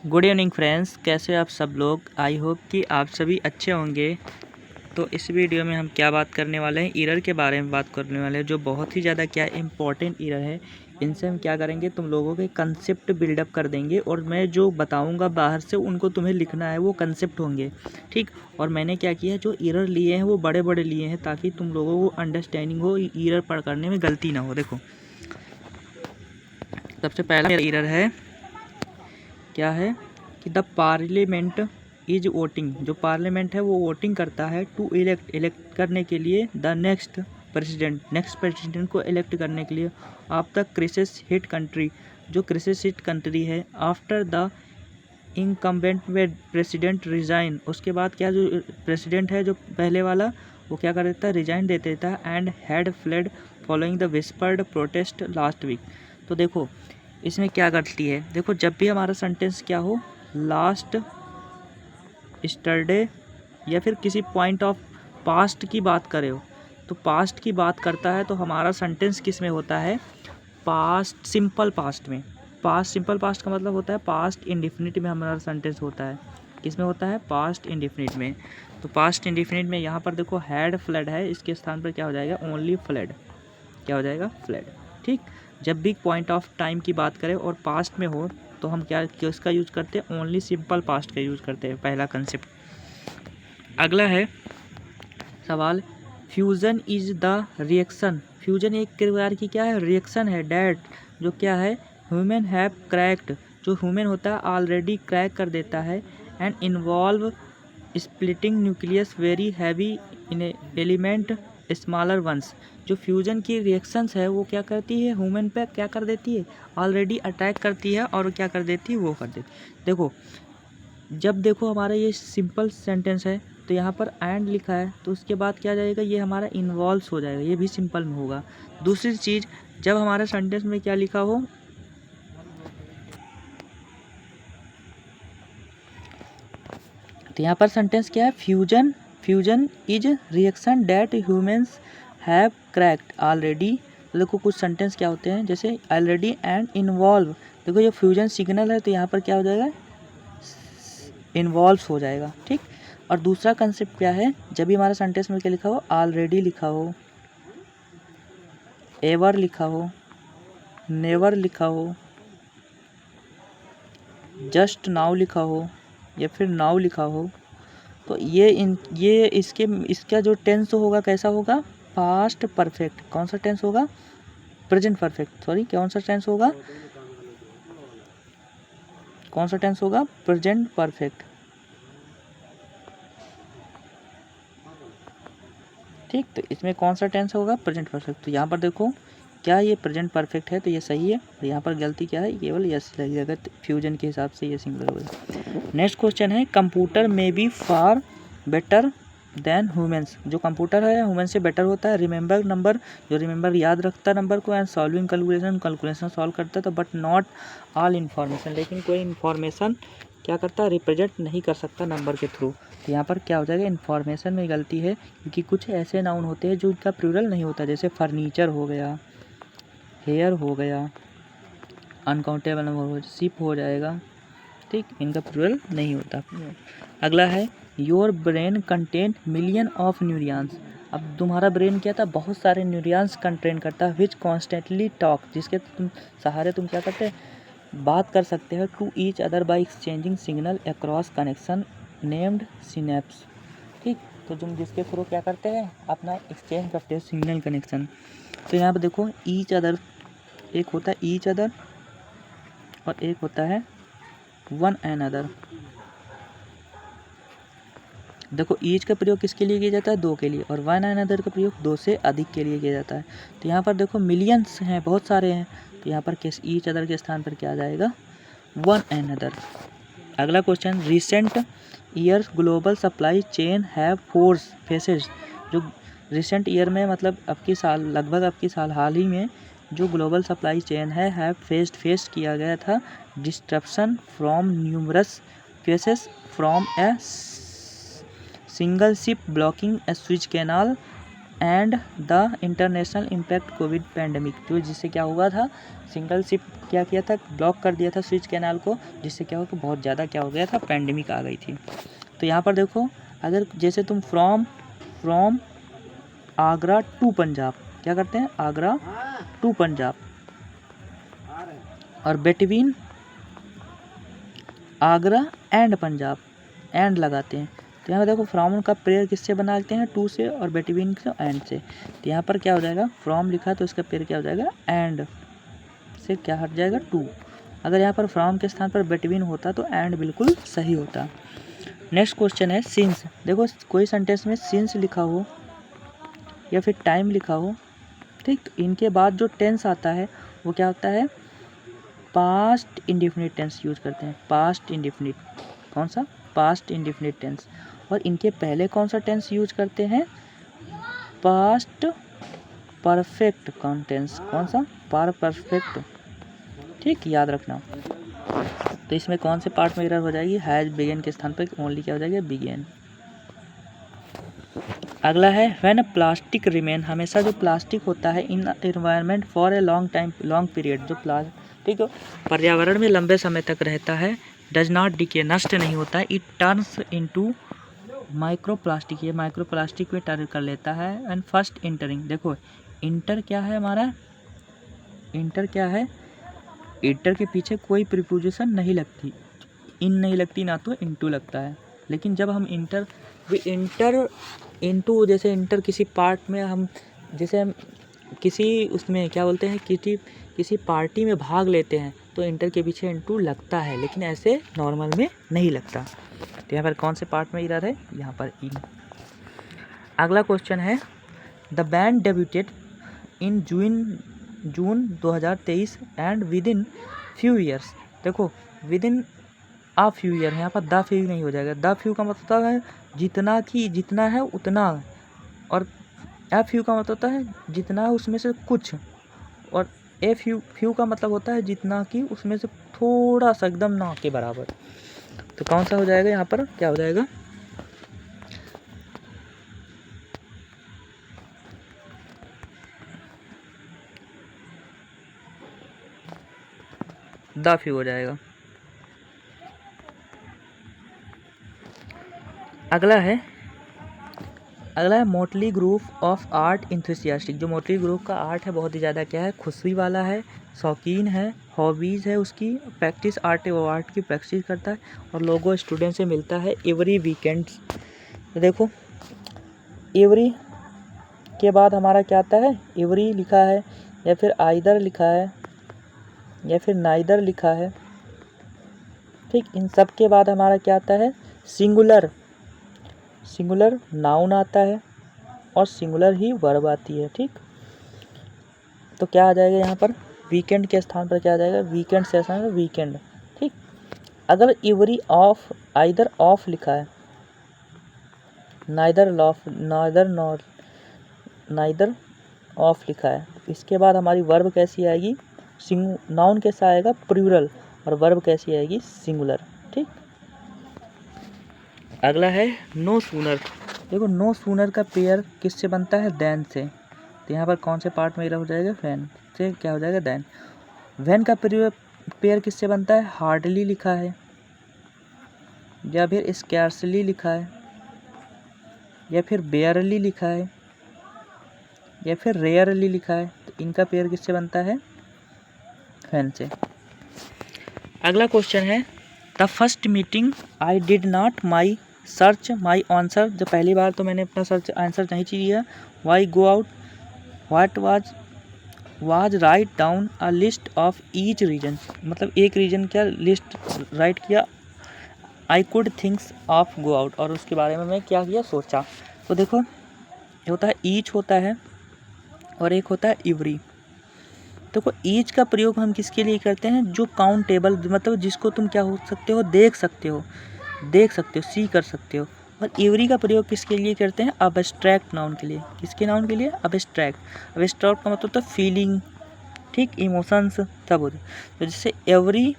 Good evening friends, कैसे आप सब लोग। आई होप कि आप सभी अच्छे होंगे। तो इस वीडियो में हम क्या बात करने वाले हैं, एरर के बारे में बात करने वाले हैं, जो बहुत ही ज़्यादा क्या इम्पोर्टेंट एरर है। इनसे हम क्या करेंगे, तुम लोगों के कंसेप्ट बिल्डअप कर देंगे और मैं जो बताऊंगा बाहर से उनको तुम्हें लिखना है, वो कंसेप्ट होंगे, ठीक। और मैंने क्या किया है, जो एरर लिए हैं वो बड़े बड़े लिए हैं ताकि तुम लोगों को अंडरस्टैंडिंग हो, एरर पढ़ करने में गलती ना हो। देखो, सबसे पहला एरर है क्या है कि द पार्लियामेंट इज वोटिंग। जो पार्लियामेंट है वो वोटिंग करता है टू इलेक्ट करने के लिए द नेक्स्ट प्रेसिडेंट को इलेक्ट करने के लिए of the crisis hit country. जो क्राइसिस हिट कंट्री है, after the incumbent president resign. उसके बाद क्या, जो प्रेसिडेंट है जो पहले वाला, वो क्या कर देता है, रिजाइन दे देता है and had fled following the whispered protest last week. तो देखो इसमें क्या करती है, देखो जब भी हमारा सेंटेंस क्या हो, लास्ट स्टरडे या फिर किसी पॉइंट ऑफ पास्ट की बात करे हो, तो पास्ट की बात करता है तो हमारा सेंटेंस किस में होता है, पास्ट सिंपल पास्ट में। पास्ट सिंपल पास्ट का मतलब होता है पास्ट इंडेफिनिट में हमारा सेंटेंस होता है। किस में होता है, पास्ट इंडेफिनिट में। तो पास्ट इंडेफिनिट में यहाँ पर देखो हैड फ्लड है, इसके स्थान पर क्या हो जाएगा, ओनली फ्लड। क्या हो जाएगा, फ्लड, ठीक। जब भी पॉइंट ऑफ टाइम की बात करें और पास्ट में हो तो हम क्या किसका यूज करते हैं, ओनली सिंपल पास्ट का यूज करते हैं, पहला कंसेप्ट। अगला है सवाल, fusion is the reaction. Fusion एक प्रकार की क्या है, रिएक्शन है, डैट जो क्या है, ह्यूमन हैव क्रैक्ड। जो ह्यूमन होता है ऑलरेडी क्रैक कर देता है and involve splitting nucleus very heavy in element smaller once. जो फ्यूजन की रिएक्शंस है वो क्या करती है, ह्यूमन पे क्या कर देती है, ऑलरेडी अटैक करती है और क्या कर देती है, वो कर देती। देखो जब देखो हमारा ये सिंपल सेंटेंस है तो यहाँ पर एंड लिखा है, तो उसके बाद क्या जाएगा, ये हमारा इन्वॉल्व्स हो जाएगा, ये भी सिंपल में होगा। दूसरी चीज़, जब हमारे सेंटेंस में क्या लिखा हो, तो यहाँ पर सेंटेंस क्या है, fusion is reaction that humans have cracked already. तो देखो कुछ सेंटेंस क्या होते हैं, जैसे ऑलरेडी एंड इन्वॉल्व। देखो ये फ्यूजन सिग्नल है तो यहाँ पर क्या हो जाएगा, इन्वॉल्व हो जाएगा, ठीक। और दूसरा कंसेप्ट क्या है, जब भी हमारा सेंटेंस में क्या लिखा हो, ऑलरेडी लिखा हो, एवर लिखा हो, नेवर लिखा हो, जस्ट नाउ लिखा हो या फिर नाउ लिखा हो, तो ये इसका जो टेंस होगा कैसा होगा, पास्ट परफेक्ट। कौन सा टेंस होगा, प्रेजेंट परफेक्ट, सॉरी कौन सा टेंस होगा, कौन सा टेंस होगा, प्रेजेंट परफेक्ट, ठीक। तो इसमें कौन सा टेंस होगा, प्रेजेंट परफेक्ट। तो यहाँ पर देखो क्या ये प्रेजेंट परफेक्ट है तो ये सही है, और यहाँ पर गलती क्या है, केवल यस लगेगा, फ्यूजन के हिसाब से ये सिंगल होगा। नेक्स्ट क्वेश्चन है, कंप्यूटर में be far better than humans. जो कंप्यूटर है ह्यूमन से बेटर होता है, रिमेंबर नंबर, जो रिमेंबर याद रखता है नंबर को, एंड सॉल्विंग कैलकुलेशन सॉल्व करता है, तो बट नॉट ऑल इन्फॉर्मेशन, लेकिन कोई इन्फॉर्मेशन क्या करता है, रिप्रेजेंट नहीं कर सकता नंबर के थ्रू। तो यहाँ पर क्या हो जाएगा, इन्फॉर्मेशन में गलती है, क्योंकि कुछ ऐसे नाउन होते हैं जो इनका प्लूरल नहीं होता, जैसे फर्नीचर हो गया, हेयर हो गया, अनकाउंटेबल नंबर हो, शिप हो जाएगा, ठीक, इनका प्लूरल नहीं होता। अगला है, your brain contain million of neurons. अब तुम्हारा ब्रेन क्या था, बहुत सारे न्यूरॉन्स कंटेन करता है, विच कॉन्स्टेंटली टॉक, जिसके तुम सहारे तुम क्या करते हैं, बात कर सकते हैं, to each other by exchanging signal across connection named synapse, ठीक। तो तुम जिसके थ्रू क्या करते हैं, अपना एक्सचेंज करते हैं सिग्नल कनेक्शन। तो यहाँ पर देखो ईच अदर, एक होता है ईच अदर और एक होता है वन एन अदर। देखो ईच का प्रयोग किसके लिए किया जाता है, दो के लिए, और वन एन अदर का प्रयोग दो से अधिक के लिए किया जाता है। तो यहाँ पर देखो मिलियंस हैं, बहुत सारे हैं, तो यहाँ पर किस ईच अदर के स्थान पर क्या आ जाएगा, वन एन अदर। अगला question, recent years global supply chain have force faces. जो रिसेंट ईयर में मतलब अब की साल, लगभग अब की साल हाल ही में जो ग्लोबल सप्लाई चेन है, हैव फेस किया गया था disruption from numerous cases from a single ship blocking A switch canal and the international impact Covid pandemic, तो जिससे क्या हुआ था, सिंगल शिप क्या किया था, ब्लॉक कर दिया था स्विच कैनाल को, जिससे क्या हुआ कि बहुत ज़्यादा क्या हो गया था, पैंडमिक आ गई थी। तो यहाँ पर देखो, अगर जैसे तुम फ्रॉम आगरा टू पंजाब क्या करते हैं, आगरा टू पंजाब, और between Agra and Punjab, and लगाते हैं। तो यहाँ पर देखो फ्रॉम का पेयर किससे बनाते हैं, टू से, और बिटवीन से, एंड से। तो यहाँ पर क्या हो जाएगा, फ्रॉम लिखा तो इसका पेयर क्या हो जाएगा, एंड से क्या हट जाएगा, टू। अगर यहाँ पर फ्रॉम के स्थान पर बिटवीन होता तो एंड बिल्कुल सही होता। नेक्स्ट क्वेश्चन है सिंस। देखो कोई सेंटेंस में सिंस लिखा हो या फिर टाइम लिखा हो, ठीक, तो इनके बाद जो टेंस आता है वो क्या होता है, पास्ट इंडिफिनिट टेंस यूज करते हैं। पास्ट इंडिफिनिट, कौन सा, पास्ट इंडिफिनिट टेंस। और इनके पहले कौन सा टेंस यूज करते हैं, पास्ट परफेक्ट टेंस। कौन सा, परफेक्ट, ठीक, याद रखना। तो इसमें कौन से पार्ट में एरर हो जाएगी, हैज बिगेन के स्थान पर ओनली क्या हो जाएगा, बिगेन। अगला है व्हेन प्लास्टिक रिमेन, हमेशा जो प्लास्टिक होता है in environment for a long time, long period, जो प्लास्टिक पर्यावरण में लंबे समय तक रहता है, डज नॉट डिके, नष्ट नहीं होता है, it turns into micro plastic, ये माइक्रो प्लास्टिक में टर्न कर लेता है। एंड फर्स्ट इंटरिंग, देखो इंटर क्या है हमारा, इंटर क्या है, इंटर के पीछे कोई प्रीपोजिशन नहीं लगती, इन नहीं लगती, ना तो इनटू लगता है। लेकिन जब हम इंटर इनटू, जैसे इंटर किसी पार्ट में हम, जैसे हम किसी उसमें क्या बोलते हैं, किसी पार्टी में भाग लेते हैं तो इंटर के पीछे इनटू लगता है, लेकिन ऐसे नॉर्मल में नहीं लगता। तो यहाँ पर कौन से पार्ट में एरर है, यहाँ पर इन। अगला क्वेश्चन है the band debuted in June 2023 and with in few years. देखो with in a few year, यहाँ पर द फ्यू नहीं हो जाएगा, द फ्यू का मतलब है जितना की, जितना है उतना, और ए फ्यू का मतलब होता है जितना है उसमें से कुछ, और ए फ्यू का मतलब होता है जितना कि उसमें से थोड़ा सा, एकदम ना के बराबर। तो कौन सा हो जाएगा, यहाँ पर क्या हो जाएगा, द फ्यू हो जाएगा। अगला है मोटली ग्रुप ऑफ आर्ट इंथुसियास्टिक। जो मोटली ग्रुप का आर्ट है बहुत ही ज़्यादा क्या है, खुशी वाला है, शौकीन है, हॉबीज़ है उसकी, प्रैक्टिस आर्ट है, वो आर्ट की प्रैक्टिस करता है, और लोगों स्टूडेंट से मिलता है एवरी वीकेंड्स। तो देखो एवरी के बाद हमारा क्या आता है, एवरी लिखा है, या फिर आइदर लिखा है, या फिर नाइदर लिखा है, ठीक, इन सब के बाद हमारा क्या आता है, सिंगुलर नाउन आता है, और सिंगुलर ही वर्ब आती है, ठीक। तो क्या आ जाएगा यहाँ पर, वीकेंड के स्थान पर क्या आ जाएगा, वीकेंड से स्थान पर वीकेंड, ठीक। अगर एवरी ऑफ, आइदर ऑफ लिखा है, नाइदर ऑफ लिखा है, इसके बाद हमारी वर्ब कैसी आएगी, नाउन कैसा आएगा, प्लूरल, और वर्ब कैसी आएगी, सिंगुलर, ठीक। अगला है नो सूनर। देखो नो सूनर का पेयर किससे बनता है, देन से। तो यहाँ पर कौन से पार्ट में एरर हो जाएगा, फैन से क्या हो जाएगा, देन। वैन का पेयर किससे बनता है, हार्डली लिखा है, या फिर स्कैर्सली लिखा है, या फिर बेयरली लिखा है, या फिर रेयरली लिखा है। तो इनका पेयर किससे बनता है, फैन से। अगला क्वेश्चन है the first meeting I did not my search my answer. जब पहली बार तो मैंने अपना सर्च आंसर नहीं चाहिए, why go out, what was write down a list of each reason, मतलब एक रीजन क्या लिस्ट राइट किया, I could thinks of go out, और उसके बारे में मैं क्या किया, सोचा। तो देखो ये होता है ईच होता है, और एक होता है एवरी। देखो ईच का प्रयोग हम किसके लिए करते हैं, जो काउंटेबल, मतलब जिसको तुम क्या हो सकते हो, देख सकते हो, सी कर सकते हो। और एवरी का प्रयोग किसके लिए करते हैं, अबस्ट्रैक्ट नाउन के लिए। किसके नाउन के लिए, अबस्ट्रैक्ट का मतलब होता है फीलिंग, ठीक, इमोशंस सब होते। तो जैसे एवरी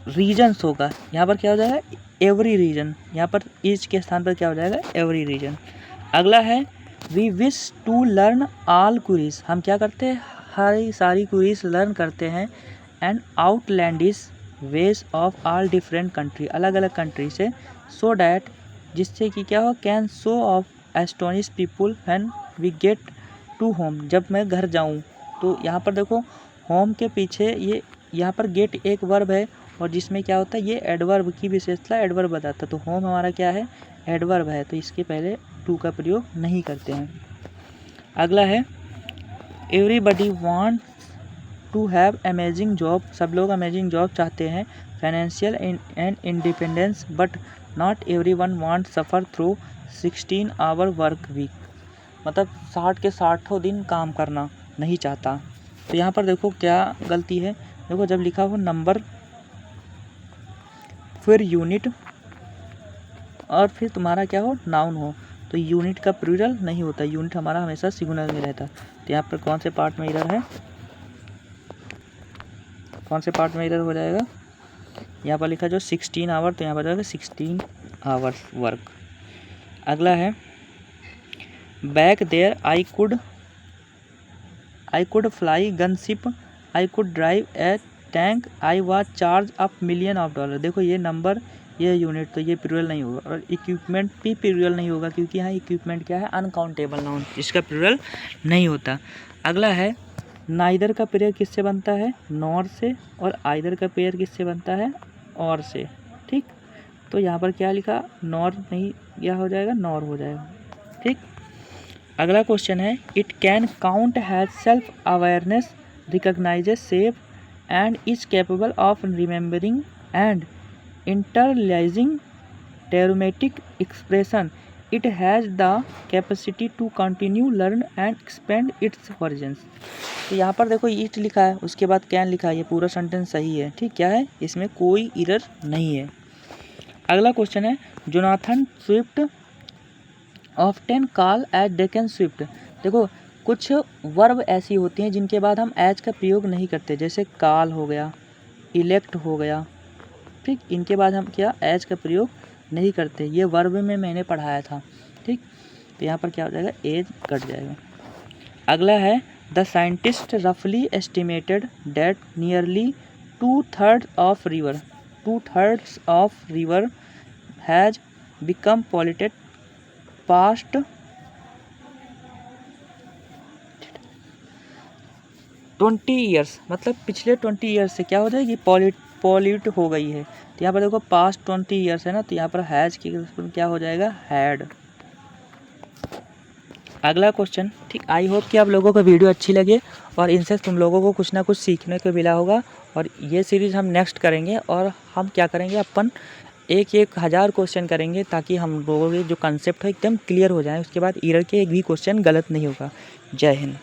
रीजन्स होगा, यहाँ पर क्या हो जाएगा, एवरी रीजन, यहाँ पर ईच के स्थान पर क्या हो जाएगा, एवरी रीजन। अगला है we wish to learn all queries, हम क्या करते हैं, हर सारी क्वेरीज लर्न करते हैं, and outlandish ways of all different country, अलग अलग कंट्री से, सो डैट, जिससे कि क्या हो, can show off astonish people when we get to home, जब मैं घर जाऊं। तो यहाँ पर देखो होम के पीछे ये यहाँ पर गेट एक वर्ब है, और जिसमें क्या होता है, ये एडवर्ब की विशेषता एडवर्ब बताता है। तो होम हमारा क्या है, एडवर्ब है, तो इसके पहले टू का प्रयोग नहीं करते हैं। अगला है everybody wants to have amazing job, सब लोग अमेजिंग जॉब चाहते हैं, financial and independence, but not everyone wants suffer through 16 hour work week, मतलब 60 के 60 दिन काम करना नहीं चाहता। तो यहाँ पर देखो क्या गलती है, देखो जब लिखा हो नंबर फिर यूनिट और फिर तुम्हारा क्या हो, नाउन हो, तो यूनिट का प्लूरल नहीं होता, यूनिट हमारा हमेशा सिंगुलर में रहता। तो यहाँ पर कौन से पार्ट में एरर है, कौन से पार्ट में एरर हो जाएगा, यहाँ पर लिखा जो 16 आवर, तो यहाँ पर जाएगा 16 आवर्स वर्क। अगला है back there I could fly gunship, I could drive a tank, I was charge up million of dollar. देखो ये नंबर, ये यूनिट, तो ये प्लूरल नहीं होगा, और इक्विपमेंट भी प्लूरल नहीं होगा, क्योंकि यहाँ इक्विपमेंट क्या है, अनकाउंटेबल नाउन, इसका प्लूरल नहीं होता। अगला है नाइदर का पेयर किससे बनता है, नॉर से, और आइदर का पेयर किससे बनता है, और से, ठीक। तो यहाँ पर क्या लिखा, नॉर नहीं, क्या हो जाएगा, नॉर हो जाएगा, ठीक। अगला क्वेश्चन है it can count has self awareness, recognises shape and is capable of remembering and internalising thematic expression, it has the capacity to continue learn and expand its versions. तो यहाँ पर देखो इट लिखा है, उसके बाद कैन लिखा है, ये पूरा सेंटेंस सही है, ठीक, क्या है, इसमें कोई एरर नहीं है। अगला क्वेश्चन है Jonathan Swift often call as deacon Swift. देखो कुछ वर्ब ऐसी होती हैं जिनके बाद हम एज का प्रयोग नहीं करते, जैसे कॉल हो गया, इलेक्ट हो गया, ठीक, इनके बाद हम क्या एज का प्रयोग नहीं करते, ये वर्ब में मैंने पढ़ाया था, ठीक। तो यहाँ पर क्या हो जाएगा, एज कट जाएगा। अगला है द साइंटिस्ट रफली estimated that nearly 2/3 of river has become polluted past 20 years, मतलब पिछले 20 ईयर्स से क्या हो जाएगी, पॉल्यूट हो गई है। तो यहाँ पर देखो पास्ट 20 ईयर्स है ना, तो यहाँ पर हैज की क्या हो जाएगा, हैड। अगला क्वेश्चन, ठीक, आई होप कि आप लोगों को वीडियो अच्छी लगे और इनसे तुम लोगों को कुछ ना कुछ सीखने को मिला होगा। और ये सीरीज़ हम नेक्स्ट करेंगे, और हम क्या करेंगे, अपन 1000 क्वेश्चन करेंगे, ताकि हम लोगों के जो कंसेप्ट है एकदम क्लियर हो जाए, उसके बाद एरर के एक भी क्वेश्चन गलत नहीं होगा। जय हिंद।